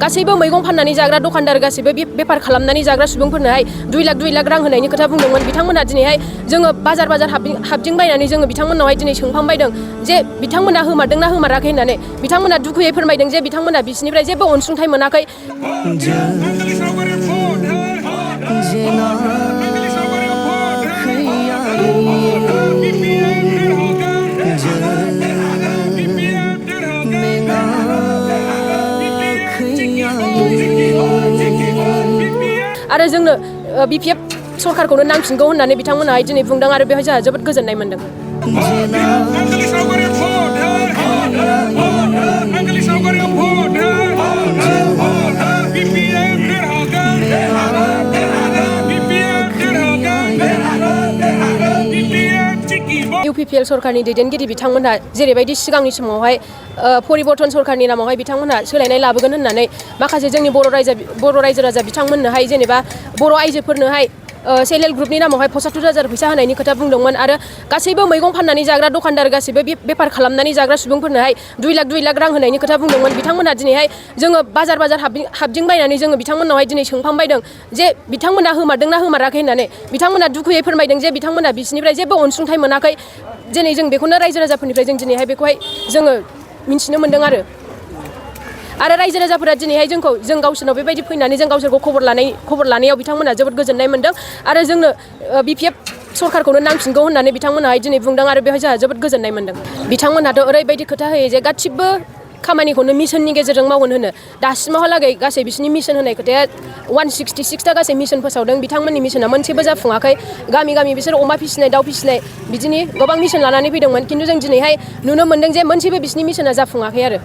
गासैबो मैगं फाननानै जाग्रा दखानदार गासैबो बेफार खालामनानै जाग्रा सुबुंफोरनोहाय 2 लाख रां होनायनि खोथा बुंदोंमोन बिथांमोनहा दिनैहाय जोङो बाजार हाबदिंबायनानै जोङो बिथांमोननावहाय दिनै सोंखांबायदों जे बिथांमोना होमारदोंना होमाराखै होननानै बिथांमोना दुखुयै फोरमायदों जे बिथांमोना बिसिनिफ्राय जेबो अनसुंथाइ मोनाखै। आरो जोंनो BPF सरकारखौनो नांफिनगौ होननानै बिथांमोनहाय दिनै बुंदों आरो बेवहाय जोंहा जोबोद गोजोननाय मोनदों। UPPL सरकारनि दैदेनगिरि बिथांमोनहा जेरैबायदि सिगांनि समावहाय परिबर्तन सरकारनि नामावहाय बिथांमोनहा सोलायनाय लाबोगोन होननानै माखासे जोंनि बर' रायजो राजा बिथांमोननोहाय जेनेबा बर' आइजोफोरनोहाय सेल्फ हेल्प ग्रुपनि नामावहाय 75,000 फैसा होनायनि खोथा बुंदोंमोन आरो गासैबो मैगं फाननानै जाग्रा दखानदार गासैबो बेफार खालामनानै जाग्रा सुबुंफोरनोहाय 2 लाख रां होनायनि खोथा बुंदोंमोन बिथांमोनहा दिनैहाय जोङो बाजार हाबदिंबायनानै जोङो बिथांमोननावहाय दिनै सोंखांबायदों जे बिथांमोना होमारदोंना होमाराखै होननानै बिथांमोना दुखुयै फोरमायदों जे बिथांमोना बिसिनिफ्राय जेबो अनसुंथाइ मोनाखै। दिनै जों बेखौनो रायजो राजाफोरनिफ्राय जों दिनैहाय बेखौहाय जोङो मिन्थिनो मोन्दों आरो रायजो राजाफोरा दिनैहाय जों गावसोरनाव बेबायदि फैनानै जों गावसोरखौ खबर लानायाव बिथांमोना जोबोद गोजोननाय मोन्दों आरो जोंनो BPF सरकारखौनो नांफिनगौ होननानै बिथांमोनहाय दिनै बुंदों आरो बेवहाय जोंहा जोबोद गोजोननाय मोन्दों। बिथांमोनहाथ' ओरैबायदि खोथा होयो जे गासिबो खामानिखौनो मिशननि गेजेरजों मावगोन होनो दासिमावहालागै गासै बिसिनि मिशन होनाय खोथाया 166टा गासै मिशन फोसावदों बिथांमोननि मिशना मोनसेबो जाफुङाखै। गामि बिसोर अमा फिसिनाय दाउ फिसिनाय बिदिनि गोबां मिशन लानानै फैदोंमोन खिन्थु जों दिनैहाय नुनो मोन्दों जे मोनसेबो बिसिनि मिशना जाफुङाखै आरो।